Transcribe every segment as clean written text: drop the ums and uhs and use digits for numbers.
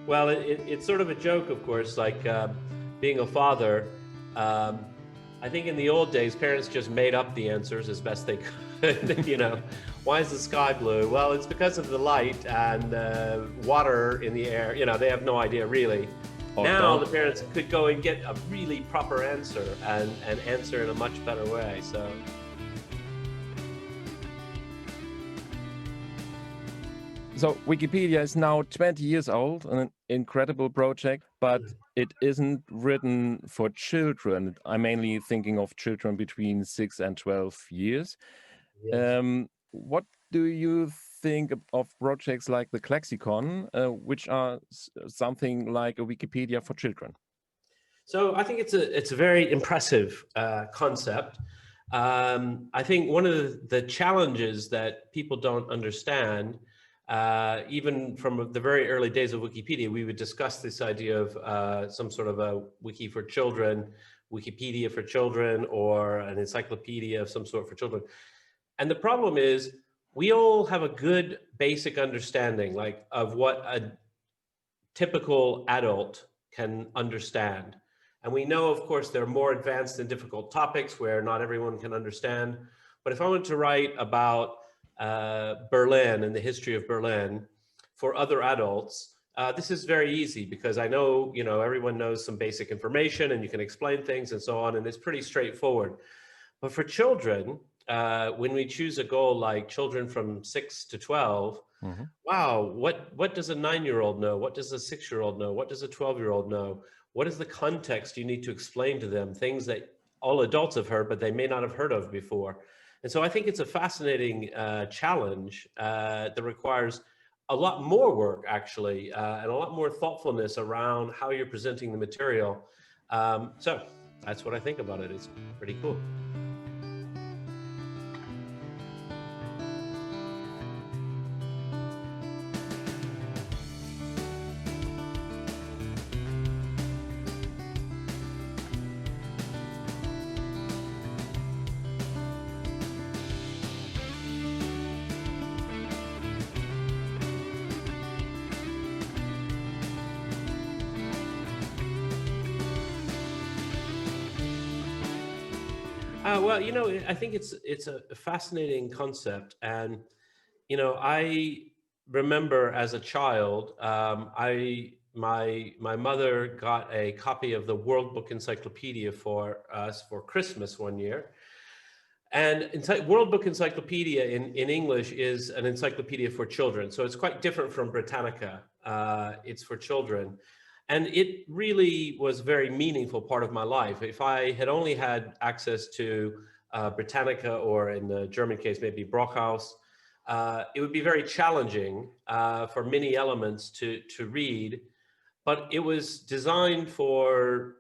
Well, it's sort of a joke, of course, like being a father. Um, I think in the old days, parents just made up the answers as best they could. Why is the sky blue? Well, it's because of the light and water in the air. They have no idea really. Or Now don't. the parents could go and get a really proper answer and answer in a much better way. So Wikipedia is now 20 years old, an incredible project, but it isn't written for children. I'm mainly thinking of children between 6 and 12 years. Yes. What do you think of projects like the Klexikon, which are something like a Wikipedia for children? So I think it's a very impressive concept. I think one of the challenges that people don't understand, even from the very early days of Wikipedia, we would discuss this idea of some sort of a wiki for children, Wikipedia for children, or an encyclopedia of some sort for children. And the problem is we all have a good basic understanding, like of what a typical adult can understand. And we know, of course, there are more advanced and difficult topics where not everyone can understand. But if I wanted to write about Berlin and the history of Berlin for other adults, this is very easy because I know, everyone knows some basic information and you can explain things and so on, and it's pretty straightforward. But for children, when we choose a goal like children from 6 to 12, wow, what does a 9-year-old know? What does a 6-year-old know? What does a 12-year-old know? What is the context you need to explain to them? Things that all adults have heard, but they may not have heard of before. And so I think it's a fascinating challenge that requires a lot more work, actually, and a lot more thoughtfulness around how you're presenting the material. So that's what I think about it. It's pretty cool. Well, I think it's a fascinating concept, and I remember as a child, my mother got a copy of the World Book Encyclopedia for us for Christmas one year, and World Book Encyclopedia in English is an encyclopedia for children, so it's quite different from Britannica. It's for children. And it really was a very meaningful part of my life. If I had only had access to Britannica, or in the German case, maybe Brockhaus, it would be very challenging for many elements to read. But it was designed for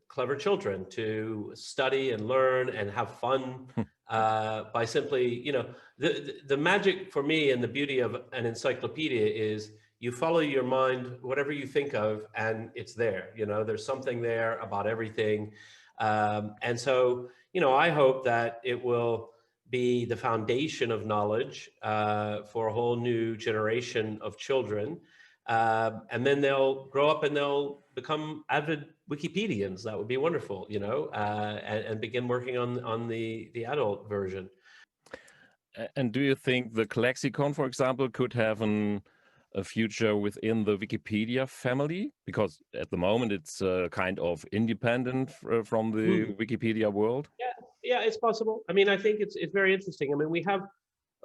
clever children to study and learn and have fun by simply, the magic for me and the beauty of an encyclopedia is you follow your mind, whatever you think of, and it's there. There's something there about everything. And so, I hope that it will be the foundation of knowledge for a whole new generation of children. And then they'll grow up and they'll become avid Wikipedians. That would be wonderful, and begin working on the adult version. And do you think the Klexikon, for example, could have a future within the Wikipedia family? Because at the moment it's kind of independent from the Wikipedia world. Yeah, it's possible. I mean, I think it's very interesting. I mean, we have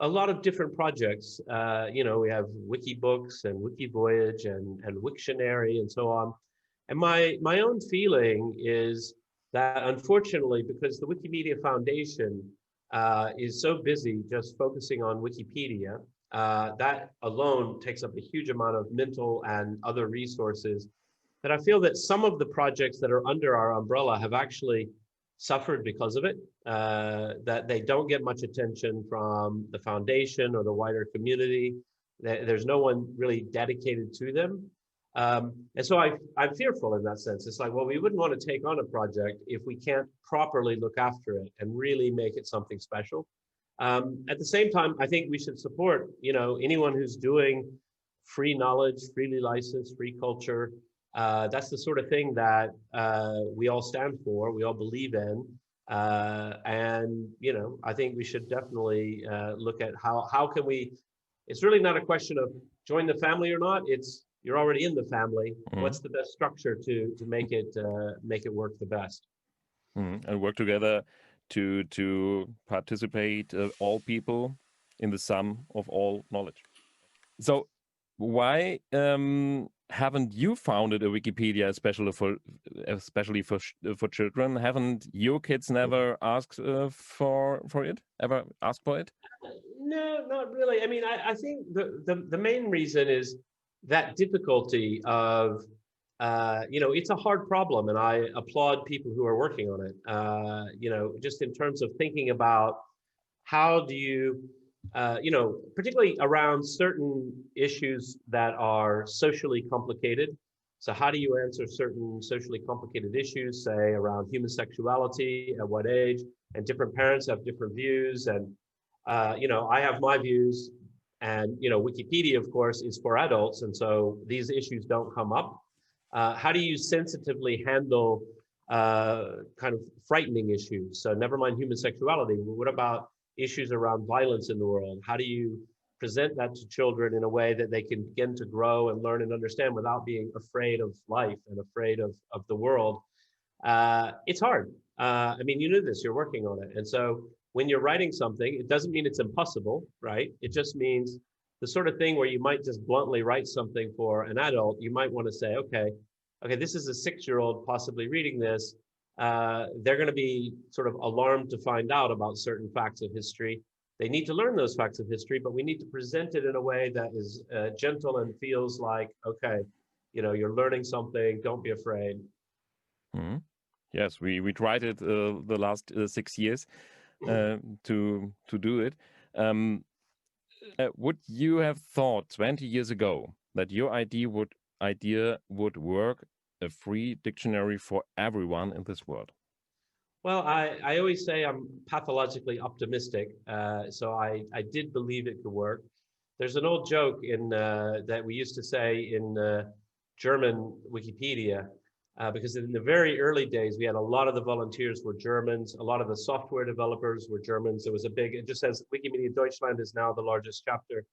a lot of different projects. We have Wikibooks and Wikivoyage and Wiktionary and so on. And my own feeling is that, unfortunately, because the Wikimedia Foundation is so busy just focusing on Wikipedia, that alone takes up a huge amount of mental and other resources, that I feel that some of the projects that are under our umbrella have actually suffered because of it, that they don't get much attention from the foundation or the wider community. There's no one really dedicated to them. And so I'm fearful in that sense. It's like, well, we wouldn't want to take on a project if we can't properly look after it and really make it something special. At the same time, I think we should support, anyone who's doing free knowledge, freely licensed, free culture. That's the sort of thing that we all stand for, we all believe in. And, you know, I think we should definitely look at how can we, it's really not a question of join the family or not, it's you're already in the family. What's the best structure to make it work the best? And work together to participate all people in the sum of all knowledge. So why haven't you founded a Wikipedia especially for children? Haven't your kids never asked for it? Ever asked for it? No, not really. I mean, I think the main reason is that difficulty of you know, it's a hard problem, and I applaud people who are working on it. You know, just in terms of thinking about how do you, you know, particularly around certain issues that are socially complicated. So how do you answer certain socially complicated issues, say around human sexuality, at what age, and different parents have different views, and you know, I have my views, and you know, Wikipedia, of course, is for adults, and so these issues don't come up. How do you sensitively handle kind of frightening issues? So never mind human sexuality. What about issues around violence in the world? How do you present that to children in a way that they can begin to grow and learn and understand without being afraid of life and afraid of the world? It's hard. I mean, you knew this, you're working on it. And so when you're writing something, it doesn't mean it's impossible, right? It just means the sort of thing where you might just bluntly write something for an adult, you might want to say, okay, this is a 6-year-old possibly reading this. They're going to be sort of alarmed to find out about certain facts of history. They need to learn those facts of history, but we need to present it in a way that is gentle and feels like, okay, you know, you're learning something, don't be afraid. Mm-hmm. Yes, we tried it the last 6 years to do it. Would you have thought 20 years ago that your idea would work, a free dictionary for everyone in this world? Well, I always say I'm pathologically optimistic, so I did believe it could work. There's an old joke in that we used to say in German Wikipedia, because in the very early days, we had a lot of the volunteers were Germans, a lot of the software developers were Germans. It was a big, it just says Wikimedia Deutschland is now the largest chapter.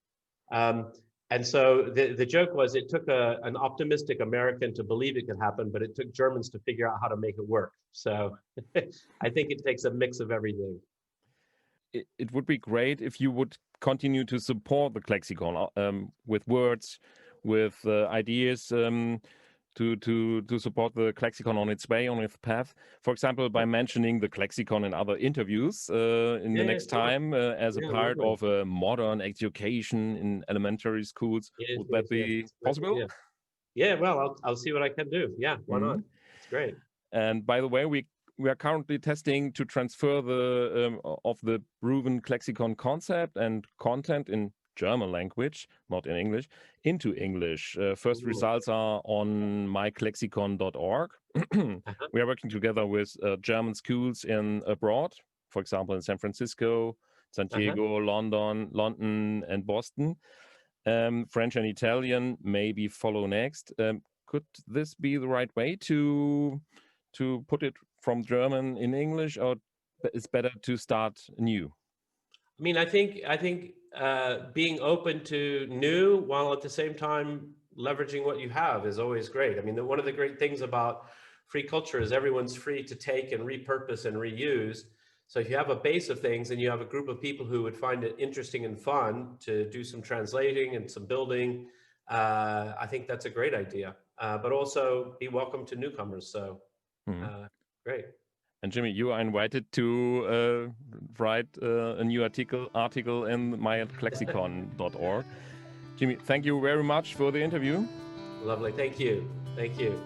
And so the joke was it took an optimistic American to believe it could happen, but it took Germans to figure out how to make it work. So I think it takes a mix of everything. It would be great if you would continue to support the Klexikon with words, with ideas, to support the Klexikon on its way, on its path. For example, by mentioning the Klexikon in other interviews in the next time as a part of a modern education in elementary schools. Would that be possible? Yeah, well, I'll see what I can do. Yeah, why not? It's great. And by the way, we are currently testing to transfer the of the proven Klexikon concept and content in German language, not in English, into English. First results are on myklexikon.org. We are working together with German schools abroad, for example, in San Francisco, San Diego, London, and Boston. French and Italian maybe follow next. Could this be the right way to put it from German in English, or it's better to start new? I mean, I think being open to new while at the same time leveraging what you have is always great. I mean, one of the great things about free culture is everyone's free to take and repurpose and reuse. So if you have a base of things and you have a group of people who would find it interesting and fun to do some translating and some building, I think that's a great idea. But also be welcome to newcomers. So great. And Jimmy, you are invited to write a new article in myklexikon.org. Jimmy, thank you very much for the interview. Lovely. Thank you. Thank you.